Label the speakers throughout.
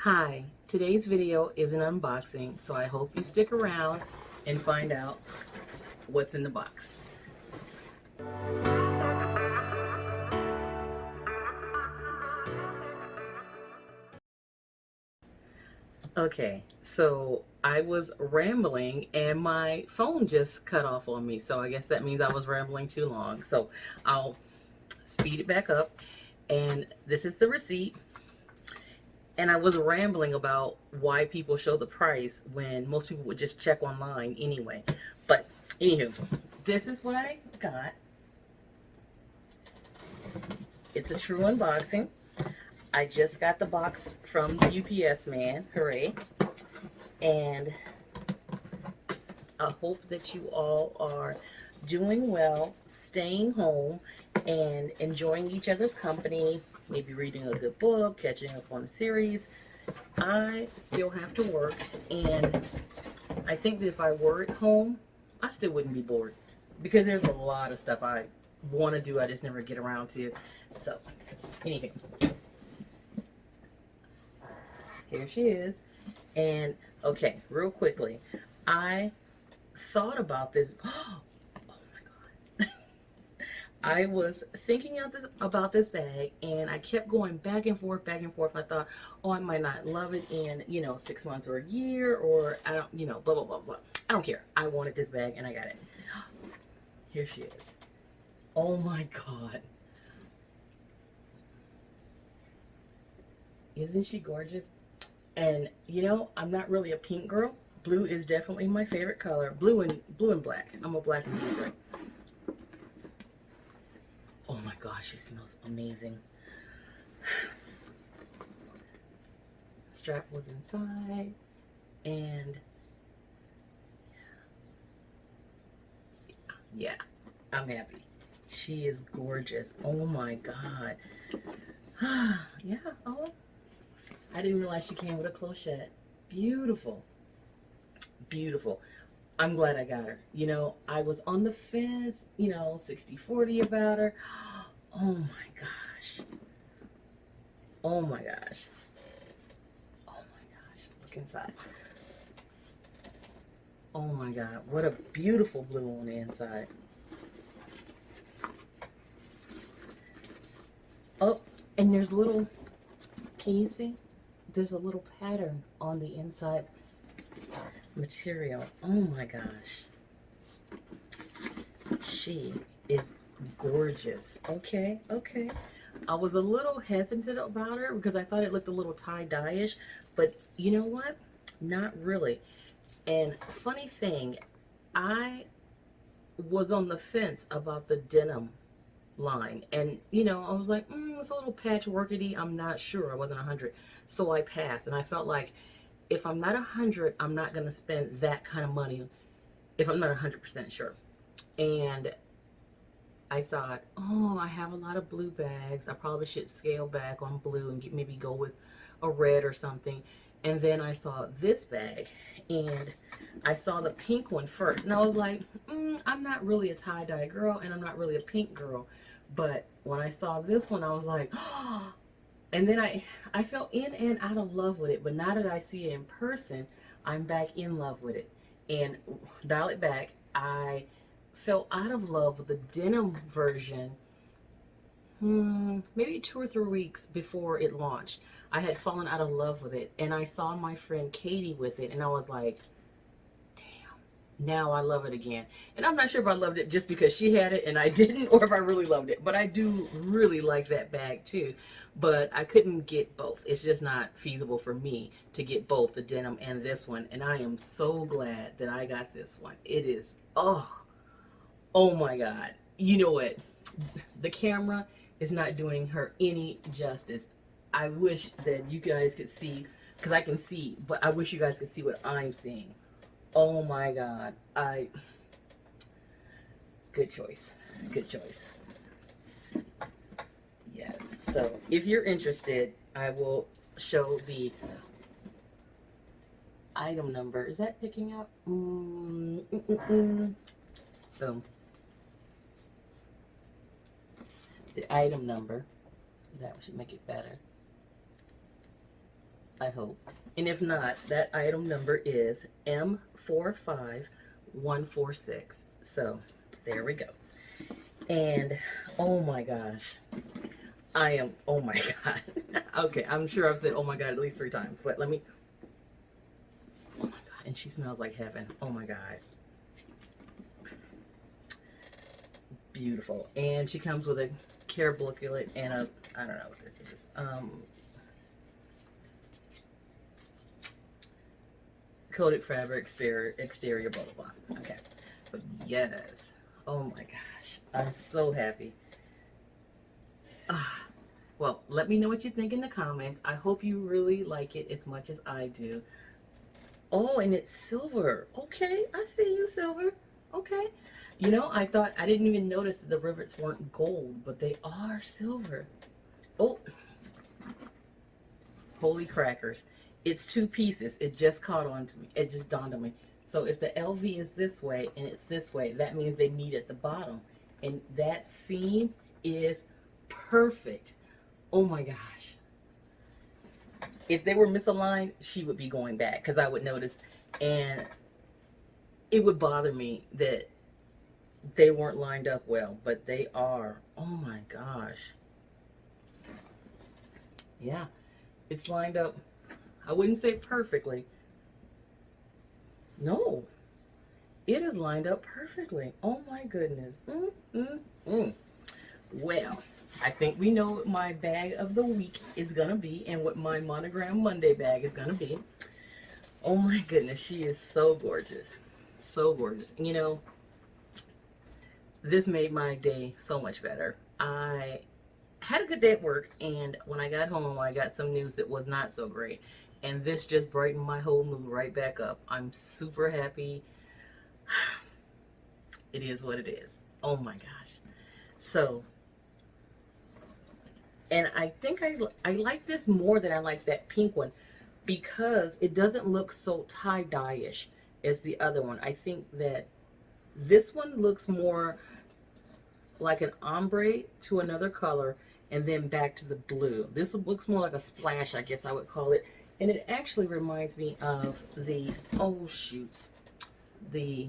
Speaker 1: Hi, today's video is an unboxing, so I hope you stick around and find out what's in the box. Okay, so I was rambling and my phone just cut off on me, so I guess that means I was rambling too long. So I'll speed it back up, and this is the receipt. And I was rambling about why people show the price when most people would just check online anyway. But anywho, this is what I got. It's a true unboxing. I just got the box from the UPS man. Hooray. And I hope that you all are doing well, staying home, and enjoying each other's company, maybe reading a good book, catching up on a series. I still have to work, and I think that if I were at home, I still wouldn't be bored, because there's a lot of stuff I want to do, I just never get around to. So, anyway, here she is. And, okay, real quickly, I thought about this. Oh my God. I was thinking about this bag, and I kept going back and forth, back and forth. I thought, oh, I might not love it in, 6 months or a year, or I don't, blah, blah, blah, blah. I don't care. I wanted this bag, and I got it. Here she is. Oh my God. Isn't she gorgeous? And, I'm not really a pink girl. Blue is definitely my favorite color. Blue and black. I'm a black user. Oh my gosh, she smells amazing. Strap was inside, and yeah, I'm happy. She is gorgeous. Oh my God. Yeah, oh, I didn't realize she came with a clochette. Beautiful. Beautiful. I'm glad I got her. I was on the fence, 60-40 about her. Oh my gosh. Oh my gosh. Oh my gosh. Look inside. Oh my God. What a beautiful blue on the inside. Oh, and there's little, can you see? There's a little pattern on the inside material. Oh my gosh. She is gorgeous. Okay, okay. I was a little hesitant about her because I thought it looked a little tie-dye-ish, but you know what? Not really. And funny thing, I was on the fence about the denim line, and I was like, it's a little patchworkity. I'm not sure. I wasn't 100, so I passed. And I felt like if I'm not 100, I'm not going to spend that kind of money if I'm not 100% sure. And I thought, oh, I have a lot of blue bags. I probably should scale back on blue and maybe go with a red or something. And then I saw this bag, and I saw the pink one first. And I was like, I'm not really a tie-dye girl, and I'm not really a pink girl. But when I saw this one, I was like, oh. And then I fell in and out of love with it. But now that I see it in person, I'm back in love with it. And dial it back, I fell out of love with the denim version maybe 2 or 3 weeks before it launched. I had fallen out of love with it, and I saw my friend Katie with it, and I was like, damn, now I love it again. And I'm not sure if I loved it just because she had it and I didn't, or if I really loved it, but I do really like that bag too. But I couldn't get both. It's just not feasible for me to get both the denim and this one, and I am so glad that I got this one. It is, oh my God. You know what? The camera is not doing her any justice. I wish that you guys could see, because I can see, but I wish you guys could see what I'm seeing. Oh my God. Good choice. Good choice. Yes. So if you're interested, I will show the item number. Is that picking up? Boom. The item number. That should make it better. I hope. And if not, that item number is M45146. So there we go. And oh my gosh, oh my God. Okay, I'm sure I've said oh my God at least 3 times, but let me, oh my God. And she smells like heaven. Oh my God. Beautiful. And she comes with a care booklet and a, I don't know what this is. Coated fabric, exterior, blah, blah, blah. Okay. But yes. Oh my gosh. I'm so happy. Well, let me know what you think in the comments. I hope you really like it as much as I do. Oh, and it's silver. Okay, I see you, silver. Okay. You know, I thought, I didn't even notice that the rivets weren't gold, but they are silver. Oh, holy crackers. It's 2 pieces. It just caught on to me. It just dawned on me. So if the LV is this way and it's this way, that means they meet at the bottom. And that seam is perfect. Oh my gosh. If they were misaligned, she would be going back because I would notice. And it would bother me that they weren't lined up well, but they are. Oh my gosh. Yeah, it's lined up. I wouldn't say perfectly. No, it is lined up perfectly. Oh my goodness. Well, I think we know what my bag of the week is going to be and what my Monogram Monday bag is going to be. Oh my goodness, she is so gorgeous. So gorgeous. You know, this made my day so much better. I had a good day at work, and when I got home, I got some news that was not so great. And this just brightened my whole mood right back up. I'm super happy. It is what it is. Oh my gosh. So, and I think I like this more than I like that pink one because it doesn't look so tie-dye-ish as the other one. I think that this one looks more like an ombre to another color and then back to the blue. This looks more like a splash, I guess I would call it. And it actually reminds me of the, oh shoots, the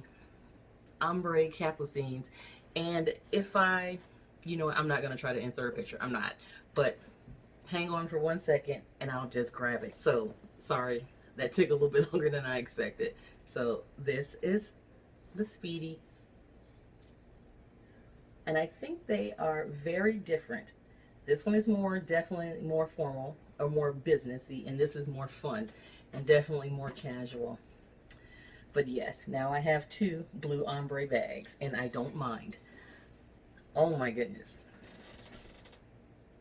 Speaker 1: ombre capucines. And if I, you know, I'm not going to try to insert a picture. I'm not. But hang on for 1 second and I'll just grab it. So, sorry, that took a little bit longer than I expected. So, this is the Speedy. And I think they are very different. This one is definitely more formal or more businessy, and this is more fun and definitely more casual. But yes, now I have 2 blue ombre bags, and I don't mind. Oh my goodness.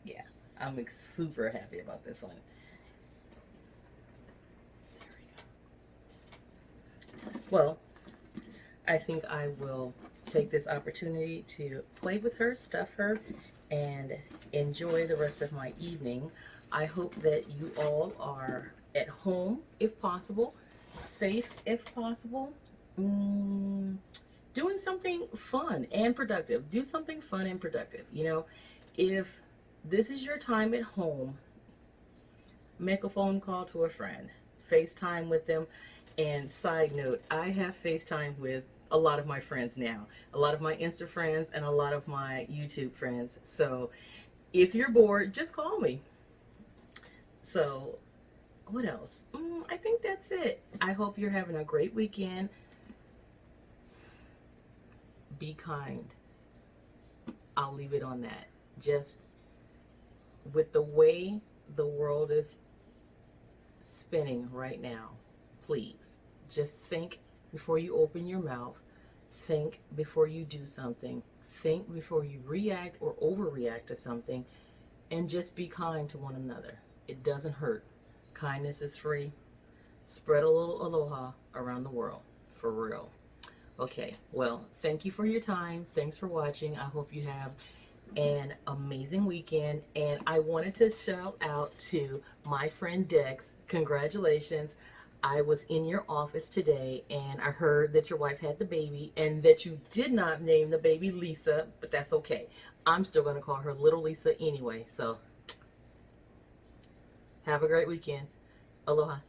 Speaker 1: Yeah, I'm super happy about this one. There we go. Well, I think I will take this opportunity to play with her, stuff her, and enjoy the rest of my evening. I hope that you all are at home if possible, safe if possible, doing something fun and productive. Do something fun and productive. You know, if this is your time at home, make a phone call to a friend, FaceTime with them. And side note, I have FaceTime with a lot of my friends now, a lot of my Insta friends and a lot of my YouTube friends. So if you're bored, just call me. So what else? I think that's it. I hope you're having a great weekend. Be kind. I'll leave it on that. Just with the way the world is spinning right now, please just think before you open your mouth. Think before you do something. Think before you react or overreact to something. And just be kind to one another. It doesn't hurt. Kindness is free. Spread a little aloha around the world. For real. Okay, well, thank you for your time. Thanks for watching. I hope you have an amazing weekend. And I wanted to shout out to my friend Dex. Congratulations. I was in your office today and I heard that your wife had the baby and that you did not name the baby Lisa, but that's okay. I'm still going to call her Little Lisa anyway. So have a great weekend. Aloha.